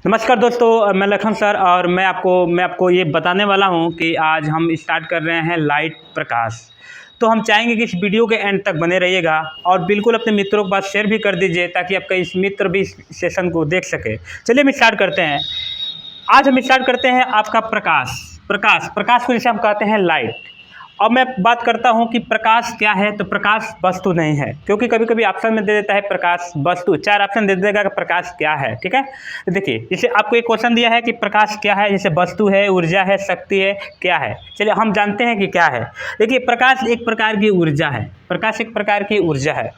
नमस्कार दोस्तों, मैं लखन सर और मैं आपको ये बताने वाला हूँ कि आज हम स्टार्ट कर रहे हैं लाइट प्रकाश। तो हम चाहेंगे कि इस वीडियो के एंड तक बने रहिएगा और बिल्कुल अपने मित्रों के पास शेयर भी कर दीजिए ताकि आपका इस मित्र भी इस सेशन को देख सके। चलिए हम स्टार्ट करते हैं। आज हम स्टार्ट करते हैं आपका प्रकाश को जैसे हम कहते हैं लाइट। अब मैं बात करता हूं कि प्रकाश क्या है। तो प्रकाश वस्तु नहीं है, क्योंकि कभी कभी ऑप्शन में दे देता है प्रकाश वस्तु, 4 ऑप्शन दे देगा कि प्रकाश क्या है। ठीक है, तो देखिए जैसे आपको एक क्वेश्चन दिया है कि प्रकाश क्या है, जैसे वस्तु है, ऊर्जा है, शक्ति है, क्या है। चलिए हम जानते हैं कि क्या है। देखिए प्रकाश एक प्रकार की ऊर्जा है। प्रकाश एक प्रकार की ऊर्जा है।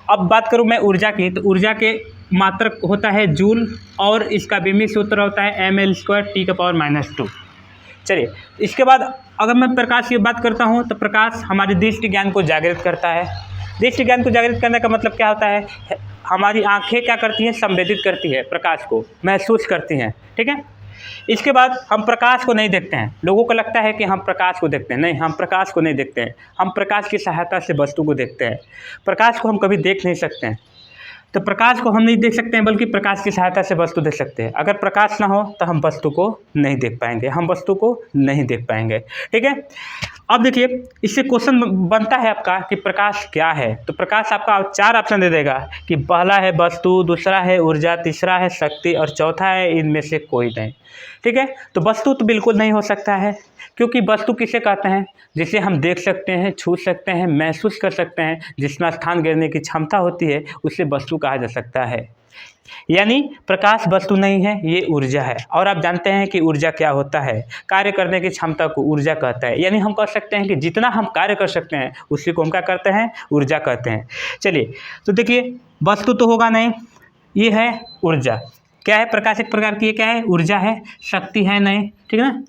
अब बात करूं मैं ऊर्जा की, तो ऊर्जा के मात्रक होता है जूल और इसका विमी सूत्र होता है ml²T⁻²। चलिए इसके बाद अगर मैं प्रकाश की बात करता हूं तो प्रकाश हमारी दृष्टि ज्ञान को जागृत करता है। दृष्टि ज्ञान को जागृत करने का मतलब क्या होता है, हमारी आंखें क्या करती हैं, संवेदित करती है, प्रकाश को महसूस करती हैं। ठीक है, इसके बाद हम प्रकाश को नहीं देखते हैं। लोगों को लगता है कि हम प्रकाश को देखते हैं, नहीं, हम प्रकाश को नहीं देखते हैं। हम प्रकाश की सहायता से वस्तु को देखते हैं। प्रकाश को हम कभी देख नहीं सकते हैं। तो प्रकाश को हम नहीं देख सकते हैं, बल्कि प्रकाश की सहायता से वस्तु देख सकते हैं। अगर प्रकाश ना हो तो हम वस्तु को नहीं देख पाएंगे, हम वस्तु को नहीं देख पाएंगे। ठीक है, अब देखिए इससे क्वेश्चन बनता है आपका कि प्रकाश क्या है। तो प्रकाश आपका 4 ऑप्शन दे देगा कि पहला है वस्तु, दूसरा है ऊर्जा, तीसरा है शक्ति और चौथा है इनमें से कोई नहीं। ठीक है, तो वस्तु तो बिल्कुल नहीं हो सकता है, क्योंकि वस्तु किसे कहते हैं, जिसे हम देख सकते हैं, छू सकते हैं, महसूस कर सकते हैं, जिसमें स्थान गिरने की क्षमता होती है, उसे वस्तु कहा जा सकता है। यानी प्रकाश वस्तु नहीं है, ये ऊर्जा है। और आप जानते हैं कि ऊर्जा क्या होता है, कार्य करने की क्षमता को ऊर्जा कहता है। यानी हम कह सकते हैं कि जितना हम कार्य कर सकते हैं उसी को हम क्या करते हैं, ऊर्जा कहते हैं। चलिए तो देखिए वस्तु तो होगा नहीं, ये है ऊर्जा। क्या है, प्रकाश एक प्रकार की, ये क्या है, ऊर्जा है। शक्ति है नहीं, ठीक है ना,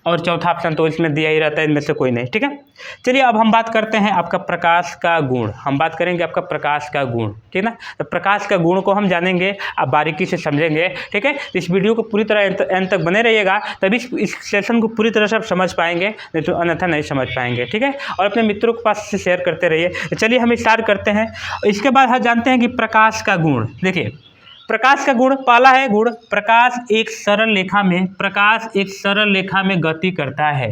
और चौथा ऑप्शन तो इसमें दिया ही रहता है, इनमें से कोई नहीं। ठीक है, चलिए अब हम बात करते हैं आपका प्रकाश का गुण। हम बात करेंगे आपका प्रकाश का गुण, ठीक है ना। तो प्रकाश का गुण को हम जानेंगे, आप बारीकी से समझेंगे। ठीक है, इस वीडियो को पूरी तरह एंड तक बने रहिएगा, तभी इस सेशन को पूरी तरह से आप समझ पाएंगे, नहीं तो अन्यथा नहीं समझ पाएंगे। ठीक है, और अपने मित्रों के पास से शेयर करते रहिए। तो चलिए हम स्टार्ट करते हैं। इसके बाद हम जानते हैं कि प्रकाश का गुण। देखिए प्रकाश का गुण, पहला है गुण, प्रकाश एक सरल रेखा में गति करता है।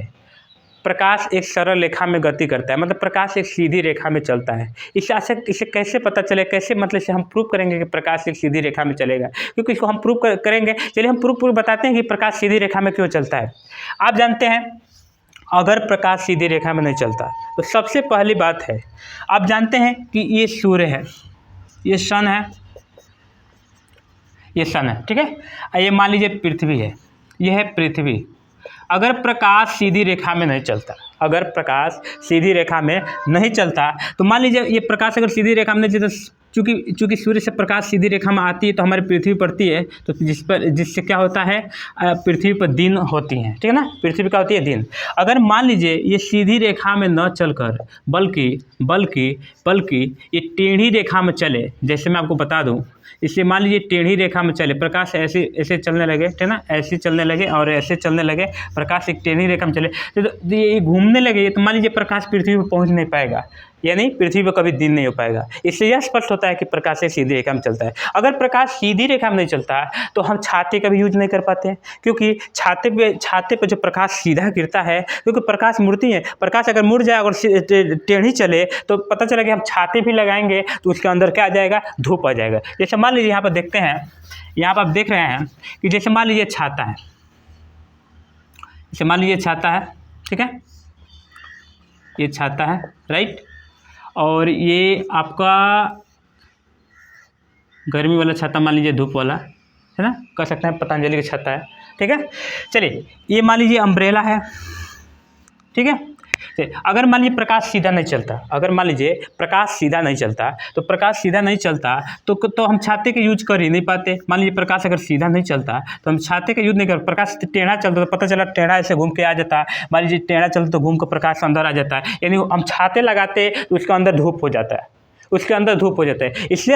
प्रकाश एक सरल रेखा में गति करता है, मतलब प्रकाश एक सीधी रेखा में चलता है। इसे कैसे पता चले, कैसे मतलब से हम प्रूव करेंगे कि प्रकाश एक सीधी रेखा में चलेगा, क्योंकि इसको हम प्रूव करेंगे। चलिए हम प्रूव बताते हैं कि प्रकाश सीधी रेखा में क्यों चलता है। आप जानते हैं अगर प्रकाश सीधी रेखा में नहीं चलता तो सबसे पहली बात है, आप जानते हैं कि ये सूर्य है, ये सन है, ये सन है। ठीक है, ये मान लीजिए पृथ्वी है, ये है पृथ्वी। अगर प्रकाश सीधी रेखा में नहीं चलता, अगर प्रकाश सीधी रेखा में नहीं चलता तो मान लीजिए ये प्रकाश अगर सीधी रेखा में नहीं चलता, चूँकि सूर्य से प्रकाश सीधी रेखा में आती है तो हमारी पृथ्वी पड़ती है, तो जिससे क्या होता है, पृथ्वी पर दिन होती हैं। ठीक है ना, पृथ्वी क्या होती है, दिन। अगर मान लीजिए ये सीधी रेखा में न चलकर बल्कि ये टेढ़ी रेखा में चले, जैसे मैं आपको बता दूं, इसलिए मान लीजिए टेढ़ी रेखा में चले, प्रकाश ऐसे चलने लगे, ठीक है ना, ऐसे चलने लगे और ऐसे चलने लगे, प्रकाश एक टेढ़ी रेखा में चले तो ये घूमने लगे, तो मान लीजिए प्रकाश पृथ्वी पर पहुंच नहीं पाएगा, यानी पृथ्वी पर कभी दिन नहीं हो पाएगा। इससे यह स्पष्ट होता है कि प्रकाश एक सीधी रेखा में चलता है। अगर प्रकाश सीधी रेखा में नहीं चलता तो हम छाते का भी यूज नहीं कर पाते हैं, क्योंकि छाते पे जो प्रकाश सीधा गिरता है, क्योंकि प्रकाश मुड़ती है, प्रकाश अगर मुड़ जाए और टेढ़ी चले तो पता चला कि हम छाते भी लगाएंगे तो उसके अंदर क्या आ जाएगा, धूप आ जाएगा। जैसे मान लीजिए यहाँ पर देखते हैं, यहाँ पर आप देख रहे हैं कि जैसे मान लीजिए छाता है, जैसे मान लीजिए छाता है, ठीक है, ये छाता है, राइट, और ये आपका गर्मी वाला छाता, मान लीजिए धूप वाला, है ना, कह सकते हैं पतंजलि का छाता है। ठीक है, चलिए ये मान लीजिए अम्ब्रेला है। ठीक है, अगर मान लीजिए प्रकाश सीधा नहीं चलता, अगर मान लीजिए प्रकाश सीधा नहीं चलता तो हम छाते का यूज कर ही नहीं पाते। मान लीजिए प्रकाश अगर सीधा नहीं चलता तो हम छाते का यूज नहीं कर, प्रकाश टेढ़ा चलता तो पता चला टेढ़ा ऐसे घूम के आ जाता, मान लीजिए टेढ़ा चलता तो घूम कर प्रकाश अंदर आ जाता है, यानी हम छाते लगाते तो उसके अंदर धूप हो जाता है, उसके अंदर धूप हो जाता है। इससे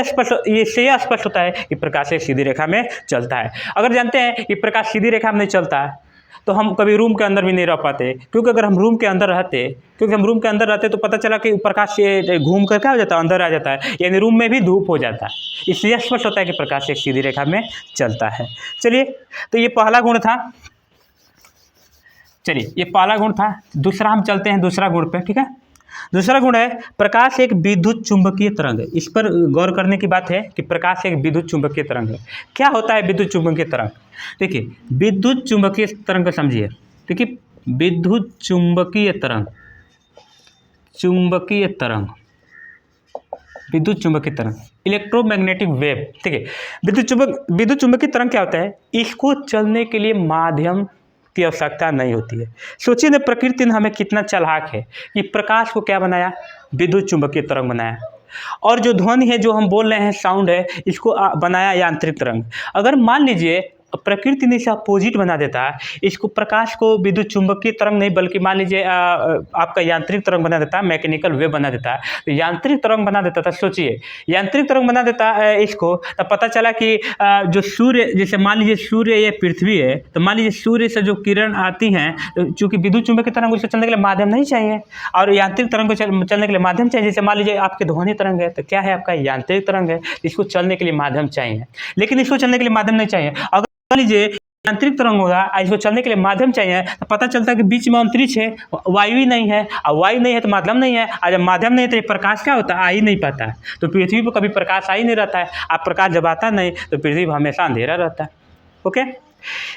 यह स्पष्ट होता है कि प्रकाश एक सीधी रेखा में चलता है। अगर जानते हैं कि प्रकाश सीधी रेखा में नहीं चलता तो हम कभी रूम के अंदर भी नहीं रह पाते, क्योंकि अगर हम रूम के अंदर रहते तो पता चला कि प्रकाश से घूम कर क्या हो जाता है, अंदर आ जाता है, यानी रूम में भी धूप हो जाता है। इसलिए स्पष्ट होता है कि प्रकाश एक सीधी रेखा में चलता है। चलिए, तो ये पहला गुण था। चलिए, ये पहला गुण था। दूसरा हम चलते हैं दूसरा गुण पे, ठीक है। दूसरा गुण है प्रकाश एक विद्युत चुंबकीय तरंग है। इस पर गौर करने की बात है कि प्रकाश एक विद्युत चुंबकीय तरंग है। क्या होता है विद्युत चुंबकीय तरंग? देखिए, विद्युत चुंबकीय तरंग को समझिए। देखिए, विद्युत चुंबकीय तरंग, विद्युत चुंबकीय तरंग, इलेक्ट्रोमैग्नेटिक वेव, ठीक है। विद्युत चुंबकीय तरंग क्या होता है? इसको चलने के लिए माध्यम की आवश्यकता नहीं होती है। सोचिए ना, प्रकृति ने हमें कितना चालाक है कि प्रकाश को क्या बनाया? विद्युत चुंबकीय तरंग बनाया। और जो ध्वनि है, जो हम बोल रहे हैं, साउंड है, इसको बनाया यांत्रिक तरंग। अगर मान लीजिए प्रकृति ने इसे अपोजिट बना देता है, इसको प्रकाश को विद्युत चुंबकीय तरंग नहीं बल्कि मान लीजिए आपका यांत्रिक तरंग बना देता है, मैकेनिकल वेव बना देता है, तो यांत्रिक तरंग बना देता था। सोचिए, यांत्रिक तरंग बना देता है इसको, तब पता चला कि जो सूर्य, जैसे मान लीजिए सूर्य ये पृथ्वी है, तो मान लीजिए सूर्य से जो किरण आती हैं, तो चूँकि विद्युत चुंबकीय तरंग उसको चलने के लिए माध्यम नहीं चाहिए, और यांत्रिक तरंग को चलने के लिए माध्यम चाहिए। जैसे मान लीजिए आपके ध्वनि तरंग है, तो क्या है आपका यांत्रिक तरंग है, इसको चलने के लिए माध्यम चाहिए, लेकिन इसको चलने के लिए माध्यम नहीं चाहिए। अगर मान लीजिए यांत्रिक तरंग होगा, इसको चलने के लिए माध्यम चाहिए, तो पता चलता है कि बीच में अंतरिक्ष है, वायु ही नहीं है, और वायु नहीं है तो माध्यम नहीं है, और जब माध्यम नहीं है तो प्रकाश क्या होता है? आ ही नहीं पाता है। तो पृथ्वी पर कभी प्रकाश आ ही नहीं रहता है। आप प्रकाश जब आता नहीं तो पृथ्वी पर हमेशा अंधेरा रहता है। ओके,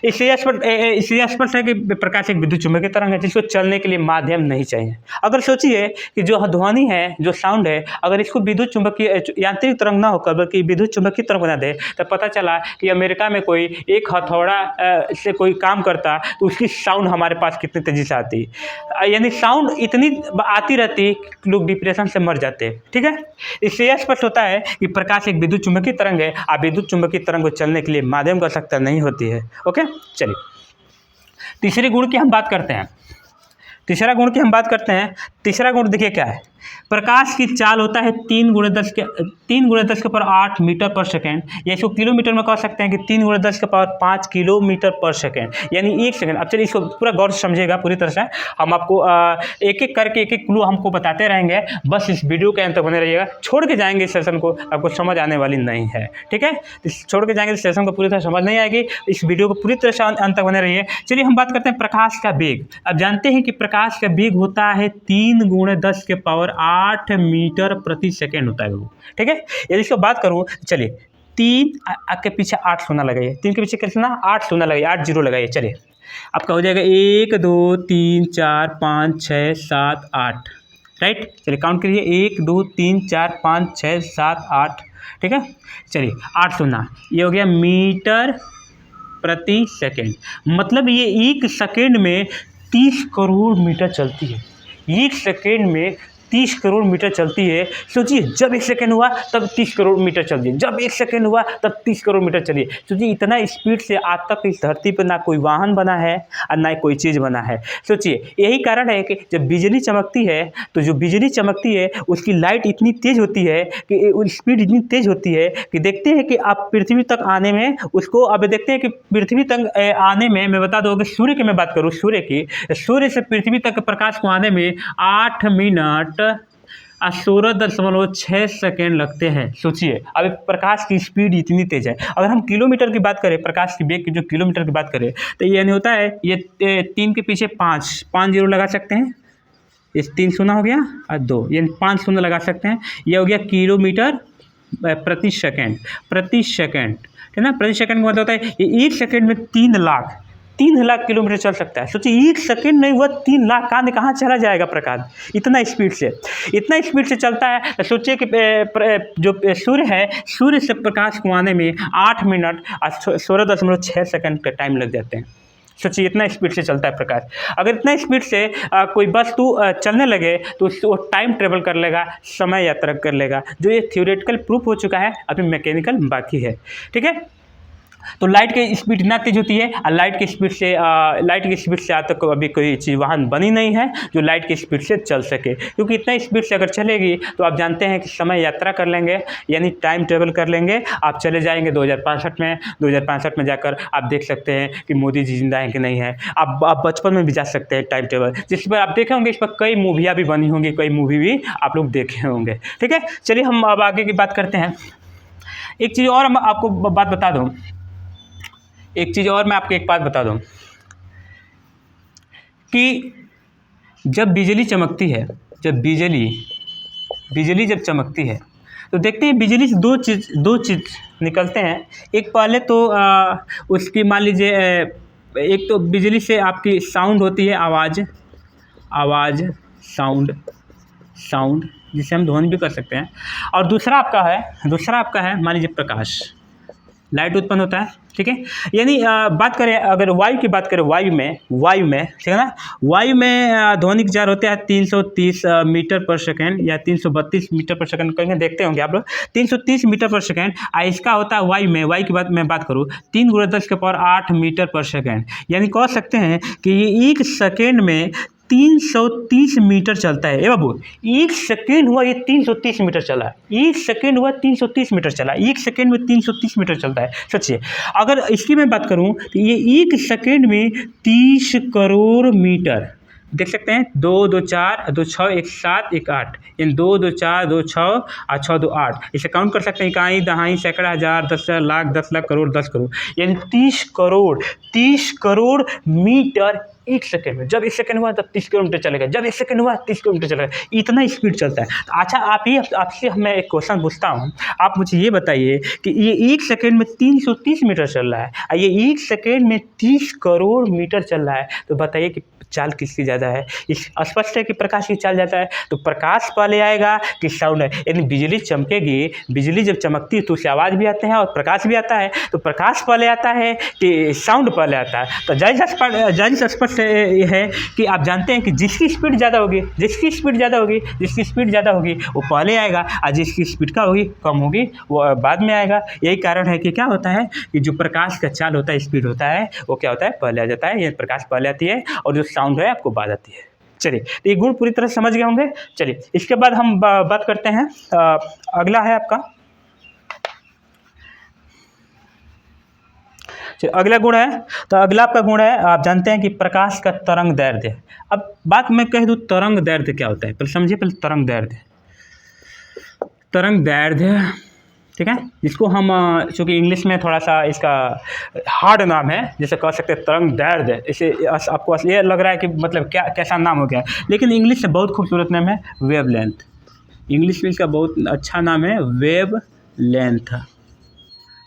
इसलिए स्पष्ट है कि प्रकाश एक विद्युत चुंबकीय तरंग है जिसको चलने के लिए माध्यम नहीं चाहिए। अगर सोचिए कि जो ध्वनि है, जो साउंड है, अगर इसको विद्युत चुंबकीय यांत्रिक तरंग ना होकर बल्कि विद्युत चुंबकीय तरंग बना दे, तो पता चला कि अमेरिका में कोई एक हथौड़ा से कोई काम करता तो उसकी साउंड हमारे पास कितनी तेजी से आती, यानी साउंड इतनी आती रहती कि लोग डिप्रेशन से मर जाते। ठीक है, इससे स्पष्ट होता है कि प्रकाश एक विद्युत चुंबकीय तरंग है, और विद्युत चुंबकीय तरंग को चलने के लिए माध्यम की आवश्यकता नहीं होती है। ओके, चलिए तीसरे गुण की हम बात करते हैं। तीसरा गुण देखिए क्या है। प्रकाश की चाल होता है 3 × 10 के पावर 8 मीटर पर सेकेंड, या इसको किलोमीटर में कह सकते हैं कि 3 × 10 के पावर 5 किलोमीटर पर सेकेंड, यानी 1 सेकेंड। अब चलिए इसको पूरा गौर से समझिएगा पूरी तरह से। हम आपको एक एक करके एक क्लू हमको बताते रहेंगे, बस इस वीडियो के अंत तक बने रहिएगा। छोड़ के जाएंगे इस सेशन को, आपको समझ आने वाली नहीं है। ठीक है, छोड़ के जाएंगे इस सेशन को, पूरी तरह समझ नहीं आएगी। इस वीडियो को पूरी तरह से अंत तक बने रहिए। चलिए हम बात करते हैं प्रकाश का वेग। अब जानते हैं कि प्रकाश का वेग होता है 3 × 10 के पावर 8 मीटर प्रति सेकेंड होता है वो। ठीक है, यदि इसको बात करूं, चलिए 3 के पीछे 8 शून्य लगाइए, 3 के पीछे कितना 8 शून्य लगाइए, 8 जीरो लगाइए। चलिए आपका हो जाएगा 1 2 3 4 5 6 7 8। राइट, चलिए काउंट करिए 1 2 3 4 5 6 7 8। ठीक है, चलिए 8 शून्य, ये हो गया मीटर प्रति सेकेंड। मतलब ये 1 सेकेंड में 30 करोड़ मीटर चलती है। 1 सेकेंड में 30 करोड़ मीटर चलती है। सोचिए, जब 1 सेकेंड हुआ तब 30 करोड़ मीटर चल दिए, जब 1 सेकेंड हुआ तब 30 करोड़ मीटर चलिए। सोचिए, इतना स्पीड से आज तक इस धरती पर ना कोई वाहन बना है और ना कोई चीज़ बना है। सोचिए, यही कारण है कि जब बिजली चमकती है, तो जो बिजली चमकती है उसकी लाइट इतनी तेज़ होती है कि स्पीड इतनी तेज़ होती है कि देखते हैं कि आप पृथ्वी तक आने में उसको, अब देखते हैं कि पृथ्वी तक आने में, मैं बता दूँ कि सूर्य की मैं बात करूँ, सूर्य से पृथ्वी तक प्रकाश को आने में 8 मिनट 16.6 सेकेंड लगते हैं। सोचिए, अब प्रकाश की स्पीड इतनी तेज़ है। अगर हम किलोमीटर की बात करें, प्रकाश की वेग की जो किलोमीटर की बात करें, तो ये नहीं होता है, ये 3 के पीछे 5 जीरो लगा सकते हैं, इस 3 शून्य हो गया और 2, यानी 5 शून्य लगा सकते हैं। ये हो गया किलोमीटर प्रति सेकेंड। ठीक है ना, प्रति सेकेंड का मतलब होता है ये 1 सेकेंड में 3 लाख किलोमीटर चल सकता है। सोचिए, 1 सेकेंड नहीं हुआ 3 लाख, कहाँ कहाँ चला जाएगा प्रकाश इतना स्पीड से चलता है। तो सोचिए कि जो सूर्य है, सूर्य से प्रकाश को आने में 8 मिनट और 16.6 सेकेंड का टाइम लग जाते हैं। सोचिए, इतना स्पीड से चलता है प्रकाश। अगर इतना स्पीड से कोई वस्तु चलने लगे तो वो टाइम ट्रेवल कर लेगा, समय यात्रा कर लेगा। जो ये थ्योरेटिकल प्रूफ हो चुका है, अभी मैकेनिकल बाकी है। ठीक है, तो लाइट की स्पीड इतना तेज होती है और लाइट की स्पीड से आज तक अभी कोई चीज़ वाहन बनी नहीं है जो लाइट की स्पीड से चल सके, क्योंकि इतना स्पीड से अगर चलेगी तो आप जानते हैं कि समय यात्रा कर लेंगे, यानी टाइम ट्रेवल कर लेंगे, आप चले जाएंगे 2065 में। 2065 में जाकर आप देख सकते हैं कि मोदी जी जिंदा हैं कि नहीं है। आप बचपन में भी जा सकते हैं टाइम ट्रेवल, जिस पर आप देखे होंगे, इस पर कई मूवियाँ भी बनी होंगी, कई मूवी भी आप लोग देखे होंगे। ठीक है, चलिए हम अब आगे की बात करते हैं। एक चीज़ और हम आपको बात बता दूँ, एक चीज़ और मैं आपको एक बात बता दूं कि जब बिजली चमकती है, जब बिजली जब चमकती है तो देखते हैं बिजली से दो चीज़ निकलते हैं। एक पहले तो उसकी मान लीजिए एक तो बिजली से आपकी साउंड होती है, आवाज़ साउंड जिसे हम ध्वनि भी कर सकते हैं। और दूसरा आपका है मान लीजिए प्रकाश, लाइट उत्पन्न होता है। ठीक है, यानी बात करें, अगर वायु की बात करें, वायु में ठीक है ना, वायु में ध्वनिक जार होते हैं 330 मीटर पर सेकेंड या 332 मीटर पर सेकेंड, कहीं देखते होंगे आप लोग, 330 मीटर पर सेकेंड। इसका होता है वायु की बात करूँ 3 × 10⁸ मीटर पर सेकेंड, यानी कह सकते हैं कि ये एक सेकेंड में 330 मीटर चलता है। ए बाबू, एक सेकेंड हुआ ये 330 मीटर चला, एक सेकेंड हुआ 330 मीटर चला, एक सेकेंड में 330 मीटर चलता है। सोचिए, अगर इसकी मैं बात करूं तो ये एक सेकेंड में 30 करोड़ मीटर, देख सकते हैं, 2 2 4 2 6 1 7 1 8, यानी 2 2 4 2 6 और 6 2 8, इसे काउंट कर सकते हैं, इकाई दहाई सैकड़ा हज़ार 10 लाख 10 लाख करोड़ 10 करोड़, यानी 30 करोड़ मीटर एक सेकंड में। जब एक सेकंड हुआ तब 30 किलोमीटर चलेगा, जब एक सेकंड हुआ 30 किलोमीटर चलेगा, इतना स्पीड चलता है। तो अच्छा, आपसे मैं एक क्वेश्चन पूछता हूँ, आप मुझे ये बताइए कि ये एक सेकंड में 330 मीटर चल रहा है और ये एक सेकंड में 30 करोड़ मीटर चल रहा है, तो बताइए कि चाल किसकी ज़्यादा है? इस स्पष्ट है कि प्रकाश की चाल ज़्यादा है। तो प्रकाश पहले आएगा कि साउंड है, यानी बिजली चमकेगी, बिजली जब चमकती है तो उससे आवाज़ भी आते हैं और प्रकाश भी आता है। तो प्रकाश पहले आता है कि साउंड पहले आता है? तो जाहिर स्पष्ट ये है कि आप जानते हैं कि जिसकी स्पीड ज़्यादा होगी वो पहले आएगा, और जिसकी स्पीड कम होगी वो बाद में आएगा। यही कारण है कि क्या होता है कि जो प्रकाश का चाल होता है, स्पीड होता है, वो क्या होता है, पहले आ जाता है। ये प्रकाश पहले आती है और जो साउंड है आपको बाद आती है। चलिए, तो ये गुण पूरी तरह समझ गए होंगे। चलिए, इसके बाद हम बात करते हैं, अगला है आपका, अगला गुण है, तो अगला आपका गुण है, आप जानते हैं कि प्रकाश का तरंग दैर्ध्य। अब बात मैं कह दूं तरंग दैर्ध्य क्या होता है, पहले समझिए, पहले तरंग दैर्ध्य, ठीक है, जिसको हम चूँकि इंग्लिश में थोड़ा सा इसका हार्ड नाम है, जैसे कह सकते हैं तरंग दैर्ध्य, इसे आपको ये लग रहा है कि मतलब क्या कैसा नाम हो गया, लेकिन इंग्लिश से बहुत खूबसूरत नाम है, वेवलेंथ। इंग्लिश में इसका बहुत अच्छा नाम है, वेवलेंथ,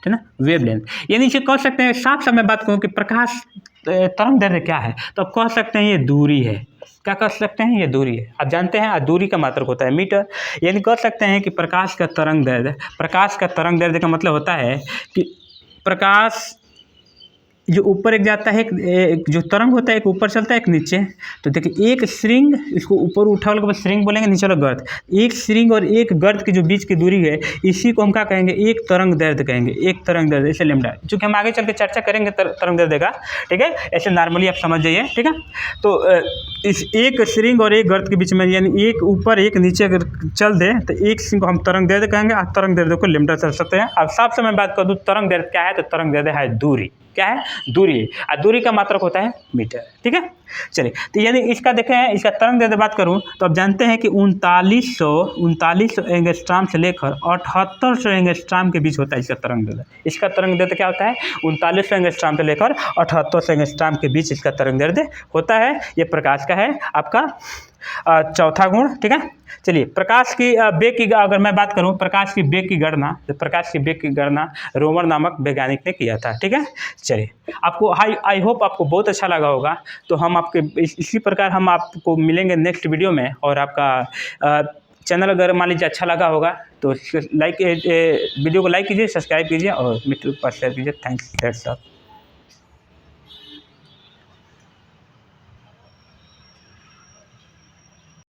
है ना, वेवलेंथ। यानी इसे कह सकते हैं, साफ मैं बात कहूँ कि प्रकाश तरंग दैर्ध्य क्या है, तो आप कह सकते हैं ये दूरी है। क्या कर सकते हैं, ये दूरी है। आप जानते हैं दूरी का मात्रक होता है मीटर, यानी कह सकते हैं कि प्रकाश का तरंग दैर्ध्य का मतलब होता है कि प्रकाश जो ऊपर एक जाता है, एक जो तरंग होता है, एक ऊपर चलता है, एक नीचे। तो देखिए, एक श्रृंग, इसको ऊपर उठा वाले को श्रृंग बोलेंगे, नीचे वाला गर्त। एक श्रृंग और एक गर्त के जो बीच की दूरी है, इसी को हम क्या कहेंगे, एक तरंग दैर्ध्य कहेंगे, एक तरंग दैर्ध्य, इसे लैम्डा। चूँकि हम आगे चल के चर्चा करेंगे तरंग दैर्ध्य का, ठीक है, ऐसे नॉर्मली आप समझ जाइए, ठीक है। तो इस एक श्रृंग और एक गर्त के बीच में, यानी एक ऊपर एक नीचे अगर चल दे तो एक श्रृंग को हम तरंग दैर्ध्य कहेंगे, और तरंग दैर्ध्य को लैम्डा चल सकते हैं। अब साफ से मैं बात कर दूँ तरंग दैर्ध्य क्या है, तो तरंग दैर्ध्य है दूरी। क्या है, दूरी, और दूरी का मात्रक होता है मीटर, ठीक है। चलिए, तो यानी इसका देखें, इसका तरंग दैर्ध्य बात करूं तो आप जानते हैं कि 3900 एंगस्ट्रॉम से लेकर 7800 एंगस्ट्रॉम के बीच होता है इसका तरंग दैर्ध्य। इसका तरंग दैर्ध्य क्या होता है, 3900 एंगस्ट्रॉम से लेकर 7800 एंगस्ट्रॉम के बीच इसका तरंग दैर्ध्य होता है। ये प्रकाश का है आपका चौथा गुण, ठीक है। चलिए, प्रकाश की वेग की अगर मैं बात करूं, प्रकाश की वेग की गणना रोमर नामक वैज्ञानिक ने किया था, ठीक है। चलिए, आपको आई होप आपको बहुत अच्छा लगा होगा। तो हम आपके इसी प्रकार हम आपको मिलेंगे नेक्स्ट वीडियो में। और आपका चैनल अगर मान लीजिए अच्छा लगा होगा तो वीडियो को लाइक कीजिए, सब्सक्राइब कीजिए और मित्रों के पास शेयर कीजिए। Thanks, that's all.